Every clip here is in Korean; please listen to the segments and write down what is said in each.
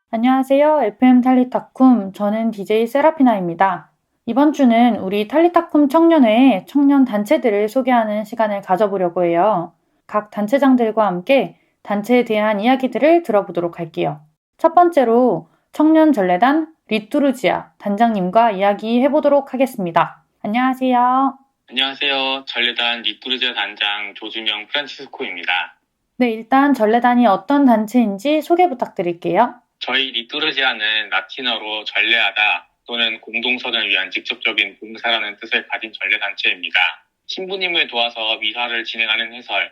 안녕하세요. FM 탈리타쿰. 저는 DJ 세라피나입니다. 이번 주는 우리 탈리타쿰 청년회의 청년 단체들을 소개하는 시간을 가져보려고 해요. 각 단체장들과 함께 단체에 대한 이야기들을 들어보도록 할게요. 첫 번째로 청년 전래단 리투르지아 단장님과 이야기해보도록 하겠습니다. 안녕하세요. 안녕하세요. 전래단 리투르지아 단장 조준영 프란치스코입니다. 네, 일단 전래단이 어떤 단체인지 소개 부탁드릴게요. 저희 리투르지아는 라틴어로 전래하다 또는 공동선을 위한 직접적인 봉사라는 뜻을 가진 전래단체입니다. 신부님을 도와서 미사를 진행하는 해설,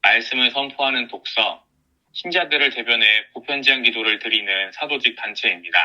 말씀을 선포하는 독서, 신자들을 대변해 보편제한 기도를 드리는 사도직 단체입니다.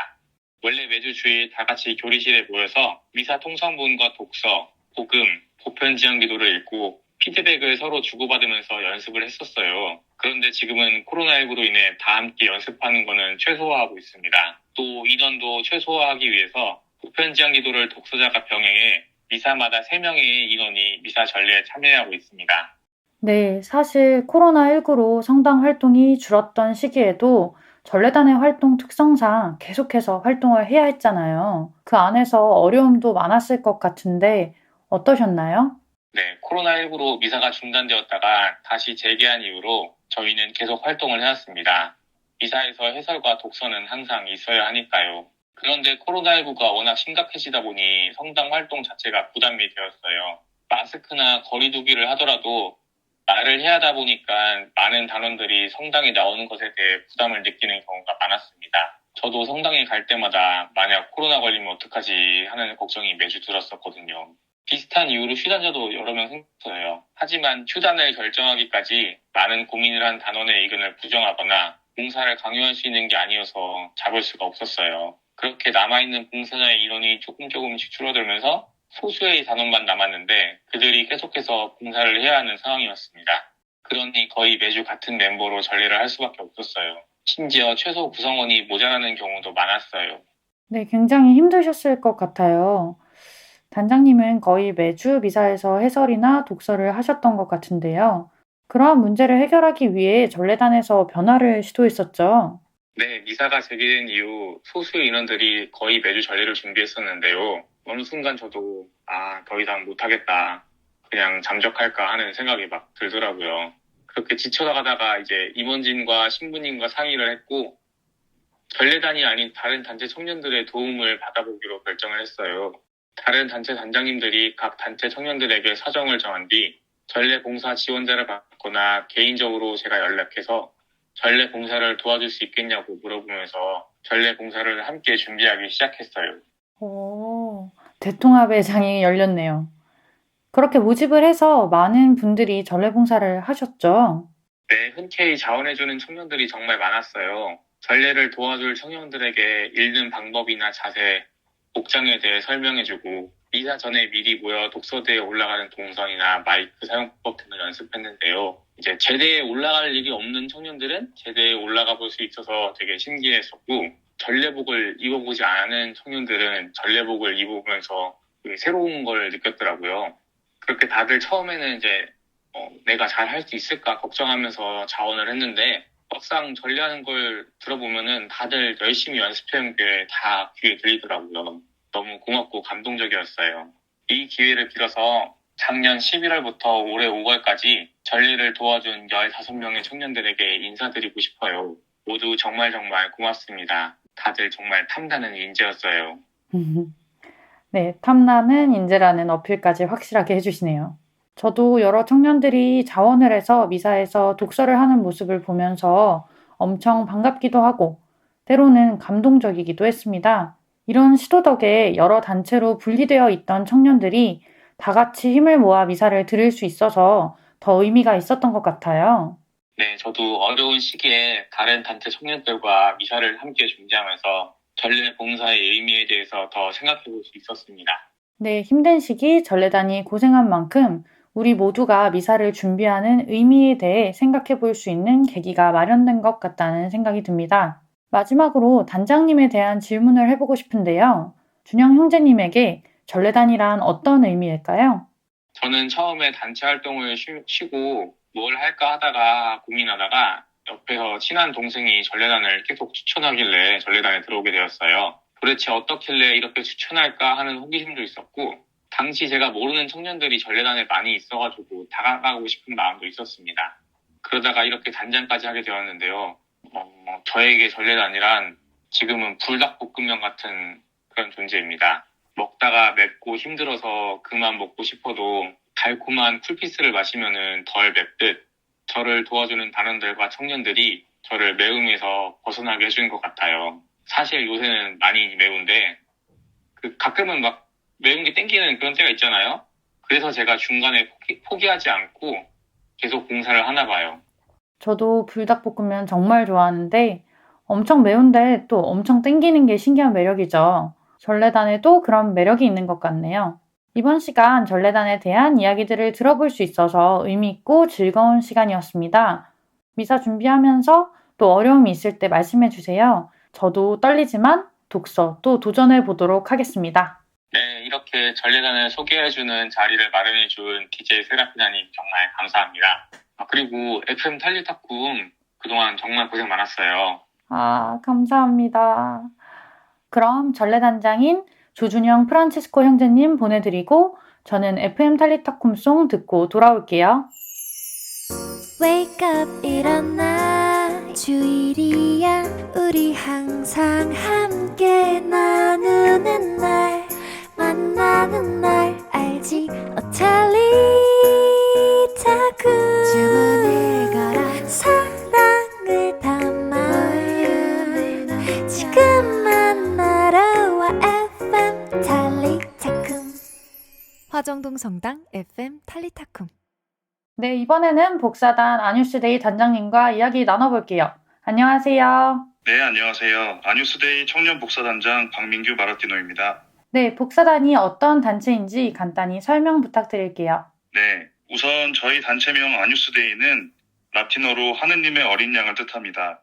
원래 매주 주일 다 같이 교리실에 모여서 미사 통성문과 독서, 복음, 보편지향 기도를 읽고 피드백을 서로 주고받으면서 연습을 했었어요. 그런데 지금은 코로나19로 인해 다 함께 연습하는 거는 최소화하고 있습니다. 또 인원도 최소화하기 위해서 보편지향 기도를 독서자가 병행해 미사마다 3명의 인원이 미사 전례에 참여하고 있습니다. 네, 사실 코로나19로 성당 활동이 줄었던 시기에도 전래단의 활동 특성상 계속해서 활동을 해야 했잖아요. 그 안에서 어려움도 많았을 것 같은데 어떠셨나요? 네, 코로나19로 미사가 중단되었다가 다시 재개한 이후로 저희는 계속 활동을 해왔습니다. 미사에서 해설과 독서는 항상 있어야 하니까요. 그런데 코로나19가 워낙 심각해지다 보니 성당 활동 자체가 부담이 되었어요. 마스크나 거리 두기를 하더라도 말을 해야 하다 보니까 많은 단원들이 성당에 나오는 것에 대해 부담을 느끼는 경우가 많았습니다. 저도 성당에 갈 때마다 만약 코로나 걸리면 어떡하지 하는 걱정이 매주 들었었거든요. 비슷한 이유로 휴단자도 여러 명 생겼어요. 하지만 휴단을 결정하기까지 많은 고민을 한 단원의 의견을 부정하거나 봉사를 강요할 수 있는 게 아니어서 잡을 수가 없었어요. 그렇게 남아있는 봉사자의 인원이 조금씩 줄어들면서 소수의 단원만 남았는데 그들이 계속해서 봉사를 해야 하는 상황이었습니다. 그러니 거의 매주 같은 멤버로 전례를 할 수밖에 없었어요. 심지어 최소 구성원이 모자라는 경우도 많았어요. 네, 굉장히 힘드셨을 것 같아요. 단장님은 거의 매주 미사에서 해설이나 독서를 하셨던 것 같은데요. 그러한 문제를 해결하기 위해 전래단에서 변화를 시도했었죠. 네, 미사가 재개된 이후 소수의 인원들이 거의 매주 전례를 준비했었는데요. 어느 순간 저도 더 이상 못하겠다. 그냥 잠적할까 하는 생각이 막 들더라고요. 그렇게 지쳐나가다가 이제 임원진과 신부님과 상의를 했고 전례단이 아닌 다른 단체 청년들의 도움을 받아보기로 결정을 했어요. 다른 단체 단장님들이 각 단체 청년들에게 사정을 정한 뒤 전례 봉사 지원자를 받거나 개인적으로 제가 연락해서 전례 봉사를 도와줄 수 있겠냐고 물어보면서 전례 봉사를 함께 준비하기 시작했어요. 오, 대통합의 장이 열렸네요. 그렇게 모집을 해서 많은 분들이 전래봉사를 하셨죠. 네, 흔쾌히 자원해주는 청년들이 정말 많았어요. 전례를 도와줄 청년들에게 읽는 방법이나 자세, 복장에 대해 설명해주고 이사 전에 미리 모여 독서대에 올라가는 동선이나 마이크 사용법 등을 연습했는데요. 이제 제대에 올라갈 일이 없는 청년들은 제대에 올라가 볼 수 있어서 되게 신기했었고 전례복을 입어보지 않은 청년들은 전례복을 입어보면서 새로운 걸 느꼈더라고요. 그렇게 다들 처음에는 이제 내가 잘 할 수 있을까 걱정하면서 자원을 했는데 막상 전례하는 걸 들어보면은 다들 열심히 연습해온 게 다 귀에 들리더라고요. 너무 고맙고 감동적이었어요. 이 기회를 빌어서 작년 11월부터 올해 5월까지 전례를 도와준 15명의 청년들에게 인사드리고 싶어요. 모두 정말 고맙습니다. 다들 정말 탐나는 인재였어요. 네, 탐나는 인재라는 어필까지 확실하게 해주시네요. 저도 여러 청년들이 자원을 해서 미사에서 독서를 하는 모습을 보면서 엄청 반갑기도 하고 때로는 감동적이기도 했습니다. 이런 시도 덕에 여러 단체로 분리되어 있던 청년들이 다 같이 힘을 모아 미사를 들을 수 있어서 더 의미가 있었던 것 같아요. 네, 저도 어려운 시기에 다른 단체 청년들과 미사를 함께 준비하면서 전례 봉사의 의미에 대해서 더 생각해 볼 수 있었습니다. 네, 힘든 시기 전래단이 고생한 만큼 우리 모두가 미사를 준비하는 의미에 대해 생각해 볼 수 있는 계기가 마련된 것 같다는 생각이 듭니다. 마지막으로 단장님에 대한 질문을 해보고 싶은데요. 준영 형제님에게 전래단이란 어떤 의미일까요? 저는 처음에 단체 활동을 쉬고 뭘 할까 하다가 고민하다가 옆에서 친한 동생이 전래단을 계속 추천하길래 전래단에 들어오게 되었어요. 도대체 어떻길래 이렇게 추천할까 하는 호기심도 있었고, 당시 제가 모르는 청년들이 전래단에 많이 있어가지고 다가가고 싶은 마음도 있었습니다. 그러다가 이렇게 단장까지 하게 되었는데요. 저에게 전래단이란 지금은 불닭볶음면 같은 그런 존재입니다. 먹다가 맵고 힘들어서 그만 먹고 싶어도 달콤한 쿨피스를 마시면은 덜 맵듯 저를 도와주는 단원들과 청년들이 저를 매움에서 벗어나게 해주는 것 같아요. 사실 요새는 많이 매운데 가끔은 막 매운 게 땡기는 그런 때가 있잖아요. 그래서 제가 중간에 포기하지 않고 계속 봉사를 하나 봐요. 저도 불닭볶음면 정말 좋아하는데 엄청 매운데 또 엄청 땡기는 게 신기한 매력이죠. 전래단에도 그런 매력이 있는 것 같네요. 이번 시간 전래단에 대한 이야기들을 들어볼 수 있어서 의미 있고 즐거운 시간이었습니다. 미사 준비하면서 또 어려움이 있을 때 말씀해 주세요. 저도 떨리지만 독서 또 도전해 보도록 하겠습니다. 네, 이렇게 전래단을 소개해주는 자리를 마련해준 DJ 세라피나님 정말 감사합니다. 그리고 FM 탈리타쿰 그동안 정말 고생 많았어요. 감사합니다. 그럼 전래단장인 조준영 프란치스코 형제님 보내드리고 저는 FM 탈리타쿰송 듣고 돌아올게요. Wake up 일어나 주일이야 우리 항상 함께 나누는 날 만나는 날 알지 어텔리타쿠 주문을 걸어 사랑을 담아 지금 만나러 와 FM 탈리타쿰 화정동 성당 FM 탈리타쿰. 네, 이번에는 복사단 아뉴스데이 단장님과 이야기 나눠볼게요. 안녕하세요. 네, 안녕하세요. 아뉴스데이 청년 복사단장 박민규 마르티노입니다. 네, 복사단이 어떤 단체인지 간단히 설명 부탁드릴게요. 네, 우선 저희 단체명 아뉴스데이는 라틴어로 하느님의 어린 양을 뜻합니다.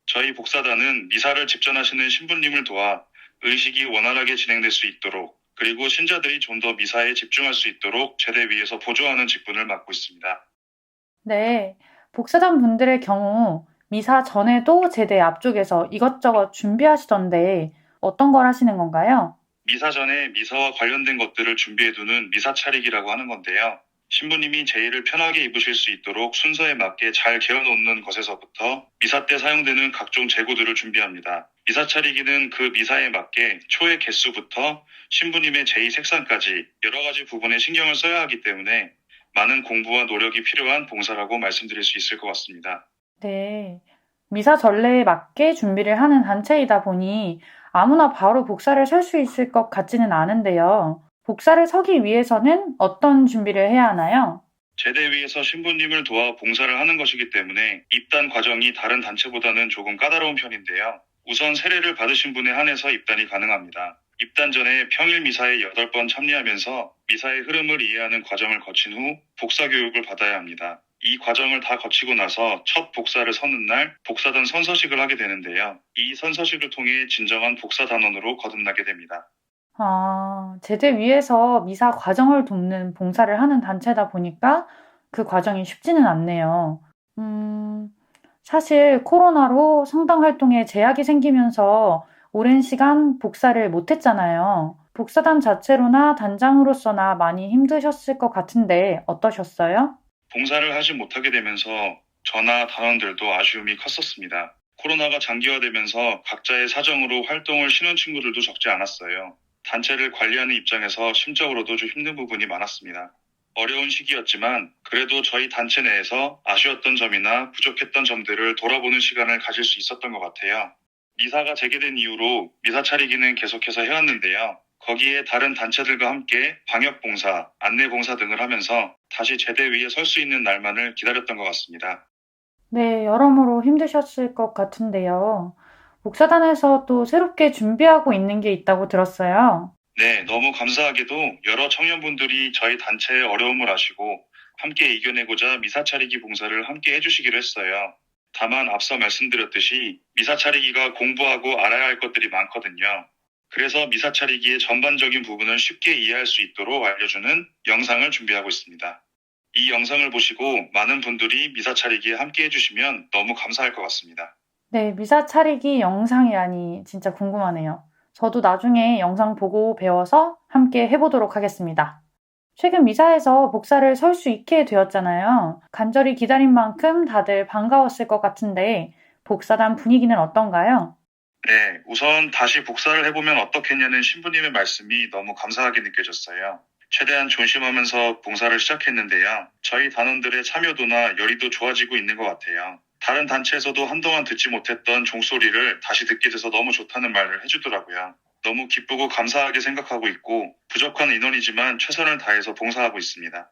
저희 복사단은 미사를 집전하시는 신부님을 도와 의식이 원활하게 진행될 수 있도록 그리고 신자들이 좀 더 미사에 집중할 수 있도록 제대 위에서 보조하는 직분을 맡고 있습니다. 네, 복사단 분들의 경우 미사 전에도 제대 앞쪽에서 이것저것 준비하시던데 어떤 걸 하시는 건가요? 미사 전에 미사와 관련된 것들을 준비해두는 미사 차리기라고 하는 건데요. 신부님이 제의를 편하게 입으실 수 있도록 순서에 맞게 잘 개어놓는 것에서부터 미사 때 사용되는 각종 재고들을 준비합니다. 미사 차리기는 그 미사에 맞게 초의 개수부터 신부님의 제의 색상까지 여러 가지 부분에 신경을 써야 하기 때문에 많은 공부와 노력이 필요한 봉사라고 말씀드릴 수 있을 것 같습니다. 네, 미사 전례에 맞게 준비를 하는 단체이다 보니 아무나 바로 복사를 설 수 있을 것 같지는 않은데요. 복사를 서기 위해서는 어떤 준비를 해야 하나요? 제대 위에서 신부님을 도와 봉사를 하는 것이기 때문에 입단 과정이 다른 단체보다는 조금 까다로운 편인데요. 우선 세례를 받으신 분에 한해서 입단이 가능합니다. 입단 전에 평일 미사에 8번 참여하면서 미사의 흐름을 이해하는 과정을 거친 후 복사 교육을 받아야 합니다. 이 과정을 다 거치고 나서 첫 복사를 서는 날 복사단 선서식을 하게 되는데요. 이 선서식을 통해 진정한 복사단원으로 거듭나게 됩니다. 제대 위에서 미사 과정을 돕는 봉사를 하는 단체다 보니까 그 과정이 쉽지는 않네요. 사실 코로나로 성당 활동에 제약이 생기면서 오랜 시간 복사를 못했잖아요. 복사단 자체로나 단장으로서나 많이 힘드셨을 것 같은데 어떠셨어요? 봉사를 하지 못하게 되면서 저나 단원들도 아쉬움이 컸었습니다. 코로나가 장기화되면서 각자의 사정으로 활동을 쉬는 친구들도 적지 않았어요. 단체를 관리하는 입장에서 심적으로도 좀 힘든 부분이 많았습니다. 어려운 시기였지만 그래도 저희 단체 내에서 아쉬웠던 점이나 부족했던 점들을 돌아보는 시간을 가질 수 있었던 것 같아요. 미사가 재개된 이후로 미사 차리기는 계속해서 해왔는데요. 거기에 다른 단체들과 함께 방역봉사, 안내봉사 등을 하면서 다시 제대 위에 설 수 있는 날만을 기다렸던 것 같습니다. 네, 여러모로 힘드셨을 것 같은데요. 복사단에서 또 새롭게 준비하고 있는 게 있다고 들었어요. 네, 너무 감사하게도 여러 청년분들이 저희 단체의 어려움을 아시고 함께 이겨내고자 미사 차리기 봉사를 함께 해주시기로 했어요. 다만 앞서 말씀드렸듯이 미사 차리기가 공부하고 알아야 할 것들이 많거든요. 그래서 미사 차리기의 전반적인 부분을 쉽게 이해할 수 있도록 알려주는 영상을 준비하고 있습니다. 이 영상을 보시고 많은 분들이 미사 차리기에 함께 해주시면 너무 감사할 것 같습니다. 네, 미사 차리기 영상이라니 진짜 궁금하네요. 저도 나중에 영상 보고 배워서 함께 해보도록 하겠습니다. 최근 미사에서 복사를 설 수 있게 되었잖아요. 간절히 기다린 만큼 다들 반가웠을 것 같은데 복사단 분위기는 어떤가요? 네, 우선 다시 복사를 해보면 어떻겠냐는 신부님의 말씀이 너무 감사하게 느껴졌어요. 최대한 조심하면서 봉사를 시작했는데요. 저희 단원들의 참여도나 열의도 좋아지고 있는 것 같아요. 다른 단체에서도 한동안 듣지 못했던 종소리를 다시 듣게 돼서 너무 좋다는 말을 해주더라고요. 너무 기쁘고 감사하게 생각하고 있고 부족한 인원이지만 최선을 다해서 봉사하고 있습니다.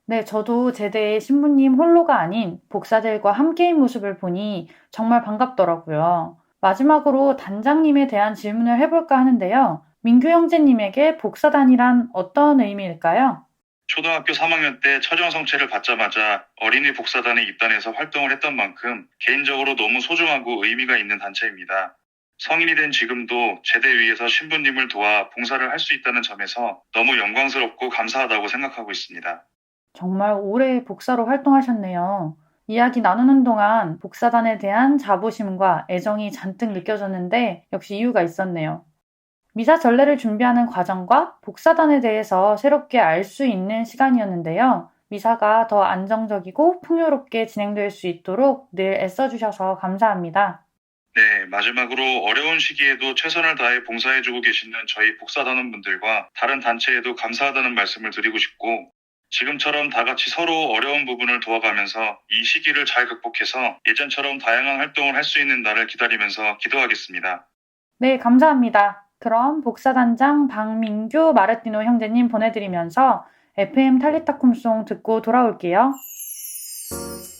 네, 저도 제대의 신부님 홀로가 아닌 복사들과 함께인 모습을 보니 정말 반갑더라고요. 마지막으로 단장님에 대한 질문을 해볼까 하는데요. 민규 형제님에게 복사단이란 어떤 의미일까요? 초등학교 3학년 때 처정 성체를 받자마자 어린이 복사단에 입단해서 활동을 했던 만큼 개인적으로 너무 소중하고 의미가 있는 단체입니다. 성인이 된 지금도 제대 위에서 신부님을 도와 봉사를 할 수 있다는 점에서 너무 영광스럽고 감사하다고 생각하고 있습니다. 정말 오래 복사로 활동하셨네요. 이야기 나누는 동안 복사단에 대한 자부심과 애정이 잔뜩 느껴졌는데 역시 이유가 있었네요. 미사 전례를 준비하는 과정과 복사단에 대해서 새롭게 알 수 있는 시간이었는데요. 미사가 더 안정적이고 풍요롭게 진행될 수 있도록 늘 애써주셔서 감사합니다. 네, 마지막으로 어려운 시기에도 최선을 다해 봉사해주고 계시는 저희 복사단원분들과 다른 단체에도 감사하다는 말씀을 드리고 싶고 지금처럼 다 같이 서로 어려운 부분을 도와가면서 이 시기를 잘 극복해서 예전처럼 다양한 활동을 할 수 있는 날을 기다리면서 기도하겠습니다. 네, 감사합니다. 그럼 복사단장 박민규 마르티노 형제님 보내드리면서 FM 탈리타쿰송 듣고 돌아올게요.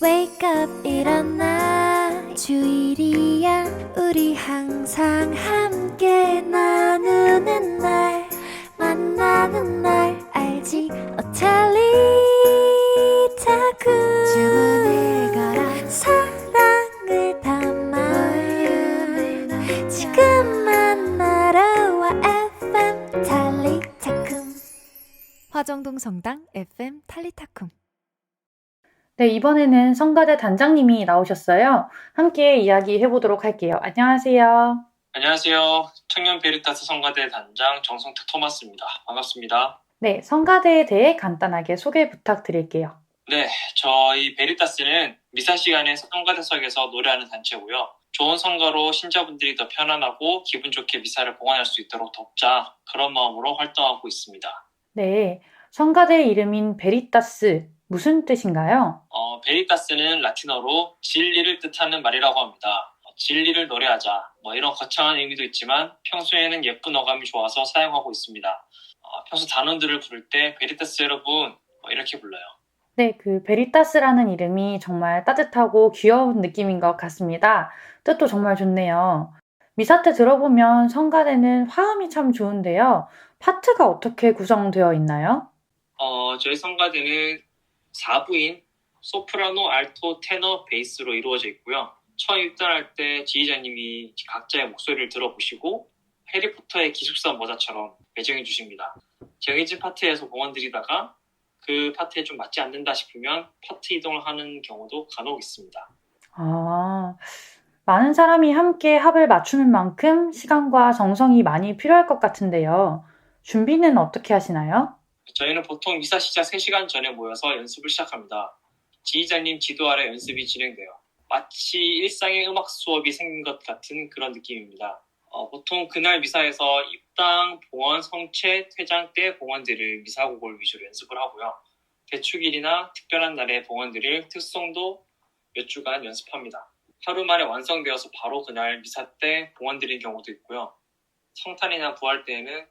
Wake up 일어나 주일이야 우리 항상 함께 나누는 날 만나는 날 알지 어텔리타쿰 주문을 걸어 사랑을 담아 지금 만나러 와 FM 탈리타쿰 화정동 성당 FM 탈리타쿰 네, 이번에는 성가대 단장님이 나오셨어요. 함께 이야기해보도록 할게요. 안녕하세요. 안녕하세요. 청년 베리타스 성가대 단장 정성택 토마스입니다. 반갑습니다. 네, 성가대에 대해 간단하게 소개 부탁드릴게요. 네, 저희 베리타스는 미사 시간에 성가대석에서 노래하는 단체고요. 좋은 성가로 신자분들이 더 편안하고 기분 좋게 미사를 봉헌할 수 있도록 돕자 그런 마음으로 활동하고 있습니다. 네, 성가대 이름인 베리타스 무슨 뜻인가요? 베리타스는 라틴어로 진리를 뜻하는 말이라고 합니다. 진리를 노래하자 이런 거창한 의미도 있지만 평소에는 예쁜 어감이 좋아서 사용하고 있습니다. 평소 단원들을 부를 때 베리타스 여러분 이렇게 불러요. 네, 그 베리타스라는 이름이 정말 따뜻하고 귀여운 느낌인 것 같습니다. 뜻도 정말 좋네요. 미사 때 들어보면 성가대는 화음이 참 좋은데요. 파트가 어떻게 구성되어 있나요? 저희 성가대는 4부인 소프라노, 알토, 테너, 베이스로 이루어져 있고요. 처음 입단할 때 지휘자님이 각자의 목소리를 들어보시고 해리포터의 기숙사 모자처럼 배정해 주십니다. 정해진 파트에서 봉헌드리다가 그 파트에 좀 맞지 않는다 싶으면 파트 이동을 하는 경우도 간혹 있습니다. 많은 사람이 함께 합을 맞추는 만큼 시간과 정성이 많이 필요할 것 같은데요. 준비는 어떻게 하시나요? 저희는 보통 미사 시작 3시간 전에 모여서 연습을 시작합니다. 지휘자님 지도 아래 연습이 진행돼요. 마치 일상의 음악 수업이 생긴 것 같은 그런 느낌입니다. 보통 그날 미사에서 입당, 봉헌, 성체, 퇴장 때 봉헌드릴 미사곡을 위주로 연습을 하고요. 대축일이나 특별한 날에 봉헌드릴 특송도 몇 주간 연습합니다. 하루 만에 완성되어서 바로 그날 미사 때 봉헌드린 경우도 있고요. 성탄이나 부활 때에는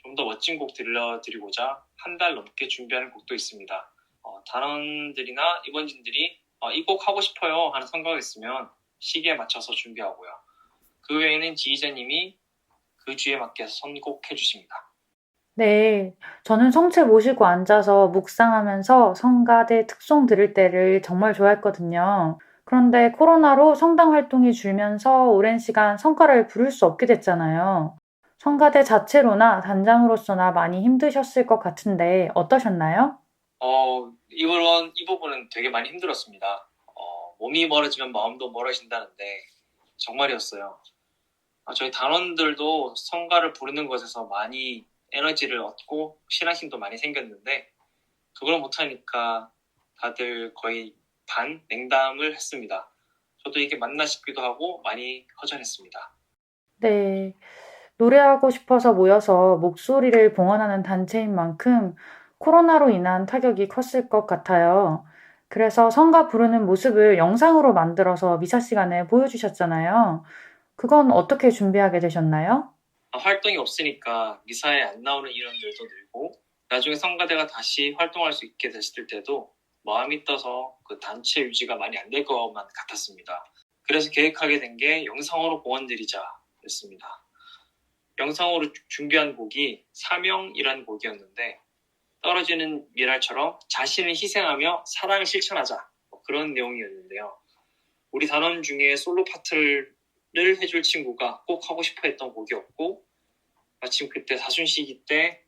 좀 더 멋진 곡 들려드리고자 한 달 넘게 준비하는 곡도 있습니다. 단원들이나 임원진들이 이 곡 하고 싶어요 하는 성과가 있으면 시기에 맞춰서 준비하고요. 그 외에는 지휘자님이 그 주에 맞게 선곡해 주십니다. 네, 저는 성체 모시고 앉아서 묵상하면서 성가대 특송 들을 때를 정말 좋아했거든요. 그런데 코로나로 성당 활동이 줄면서 오랜 시간 성가를 부를 수 없게 됐잖아요. 성가대 자체로나 단장으로서나 많이 힘드셨을 것 같은데 어떠셨나요? 이 부분은 되게 많이 힘들었습니다. 몸이 멀어지면 마음도 멀어진다는데 정말이었어요. 저희 단원들도 성가를 부르는 것에서 많이 에너지를 얻고 신앙심도 많이 생겼는데 그걸 못하니까 다들 거의 반 냉담을 했습니다. 저도 이게 맞나 싶기도 하고 많이 허전했습니다. 네. 노래하고 싶어서 모여서 목소리를 봉헌하는 단체인 만큼 코로나로 인한 타격이 컸을 것 같아요. 그래서 성가 부르는 모습을 영상으로 만들어서 미사 시간에 보여주셨잖아요. 그건 어떻게 준비하게 되셨나요? 활동이 없으니까 미사에 안 나오는 인원들도 늘고 나중에 성가대가 다시 활동할 수 있게 됐을 때도 마음이 떠서 그 단체 유지가 많이 안 될 것만 같았습니다. 그래서 계획하게 된 게 영상으로 봉헌드리자 였습니다. 영상으로 준비한 곡이 사명이라는 곡이었는데 떨어지는 미랄처럼 자신을 희생하며 사랑을 실천하자 그런 내용이었는데요. 우리 단원 중에 솔로 파트를 해줄 친구가 꼭 하고 싶어 했던 곡이었고 마침 그때 사순시기 때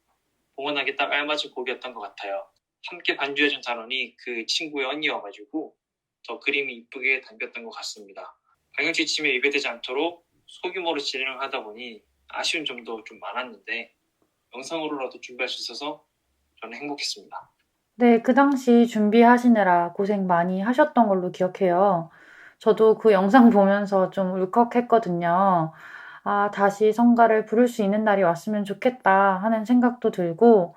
봉헌하기 딱 알맞은 곡이었던 것 같아요. 함께 반주해준 단원이 그 친구의 언니여가지고 더 그림이 이쁘게 담겼던 것 같습니다. 방역 지침에 위배되지 않도록 소규모로 진행을 하다 보니 아쉬운 점도 좀 많았는데 영상으로라도 준비할 수 있어서 저는 행복했습니다. 네, 그 당시 준비하시느라 고생 많이 하셨던 걸로 기억해요. 저도 그 영상 보면서 좀 울컥했거든요. 아, 다시 성가를 부를 수 있는 날이 왔으면 좋겠다 하는 생각도 들고,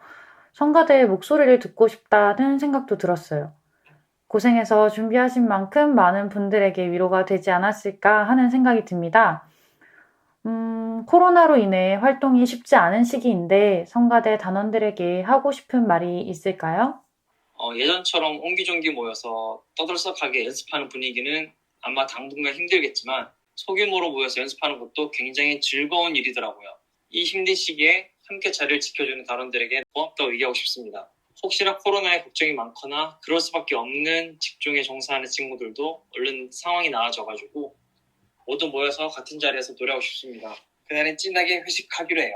성가대의 목소리를 듣고 싶다는 생각도 들었어요. 고생해서 준비하신 만큼 많은 분들에게 위로가 되지 않았을까 하는 생각이 듭니다. 코로나로 인해 활동이 쉽지 않은 시기인데 성가대 단원들에게 하고 싶은 말이 있을까요? 예전처럼 옹기종기 모여서 떠들썩하게 연습하는 분위기는 아마 당분간 힘들겠지만 소규모로 모여서 연습하는 것도 굉장히 즐거운 일이더라고요. 이 힘든 시기에 함께 자리를 지켜주는 단원들에게 고맙다고 얘기하고 싶습니다. 혹시나 코로나에 걱정이 많거나 그럴 수밖에 없는 직종에 종사하는 친구들도 얼른 상황이 나아져가지고 모두 모여서 같은 자리에서 노래하고 싶습니다. 그날은 찐하게 회식하기로 해요.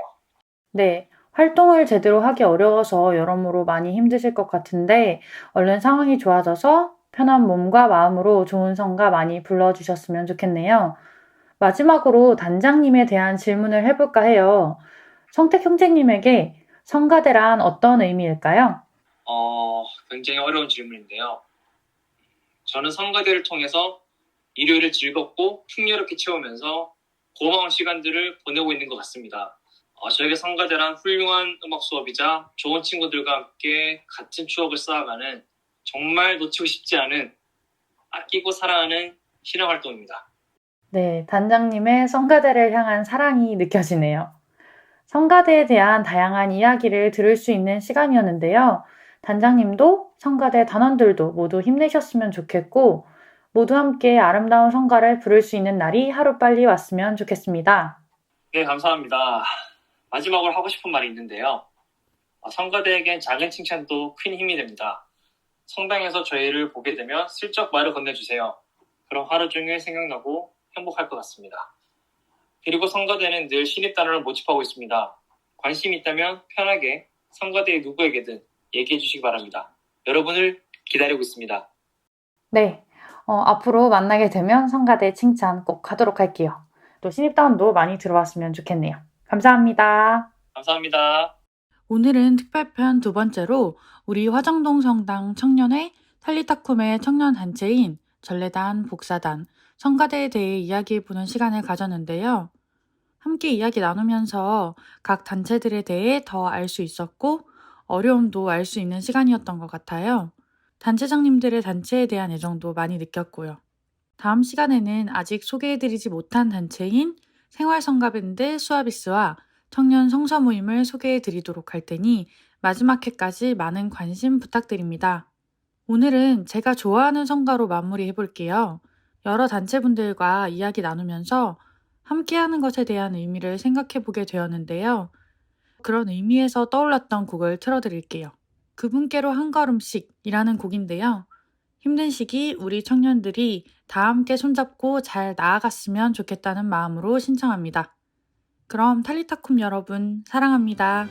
네, 활동을 제대로 하기 어려워서 여러모로 많이 힘드실 것 같은데 얼른 상황이 좋아져서 편한 몸과 마음으로 좋은 성가 많이 불러주셨으면 좋겠네요. 마지막으로 단장님에 대한 질문을 해볼까 해요. 성택 형제님에게 성가대란 어떤 의미일까요? 굉장히 어려운 질문인데요. 저는 성가대를 통해서 일요일을 즐겁고 풍요롭게 채우면서 고마운 시간들을 보내고 있는 것 같습니다. 저에게 성가대란 훌륭한 음악 수업이자 좋은 친구들과 함께 같은 추억을 쌓아가는 정말 놓치고 싶지 않은 아끼고 사랑하는 신앙활동입니다. 네, 단장님의 성가대를 향한 사랑이 느껴지네요. 성가대에 대한 다양한 이야기를 들을 수 있는 시간이었는데요. 단장님도 성가대 단원들도 모두 힘내셨으면 좋겠고 모두 함께 아름다운 성가를 부를 수 있는 날이 하루빨리 왔으면 좋겠습니다. 네, 감사합니다. 마지막으로 하고 싶은 말이 있는데요. 성가대에겐 작은 칭찬도 큰 힘이 됩니다. 성당에서 저희를 보게 되면 슬쩍 말을 건네주세요. 그럼 하루 종일 생각나고 행복할 것 같습니다. 그리고 성가대는 늘 신입단원을 모집하고 있습니다. 관심이 있다면 편하게 성가대의 누구에게든 얘기해 주시기 바랍니다. 여러분을 기다리고 있습니다. 네, 앞으로 만나게 되면 성가대 칭찬 꼭 하도록 할게요. 또 신입다운도 많이 들어왔으면 좋겠네요. 감사합니다. 감사합니다. 오늘은 특별편 두 번째로 우리 화정동 성당 청년회 탈리타쿰의 청년단체인 전래단, 복사단, 성가대에 대해 이야기해보는 시간을 가졌는데요. 함께 이야기 나누면서 각 단체들에 대해 더 알 수 있었고 어려움도 알 수 있는 시간이었던 것 같아요. 단체장님들의 단체에 대한 애정도 많이 느꼈고요. 다음 시간에는 아직 소개해드리지 못한 단체인 생활성가밴드 수아비스와 청년 성서 모임을 소개해드리도록 할 테니 마지막 회까지 많은 관심 부탁드립니다. 오늘은 제가 좋아하는 성가로 마무리해볼게요. 여러 단체분들과 이야기 나누면서 함께하는 것에 대한 의미를 생각해보게 되었는데요. 그런 의미에서 떠올랐던 곡을 틀어드릴게요. 그분께로 한 걸음씩이라는 곡인데요. 힘든 시기 우리 청년들이 다 함께 손잡고 잘 나아갔으면 좋겠다는 마음으로 신청합니다. 그럼 탈리타쿰 여러분 사랑합니다.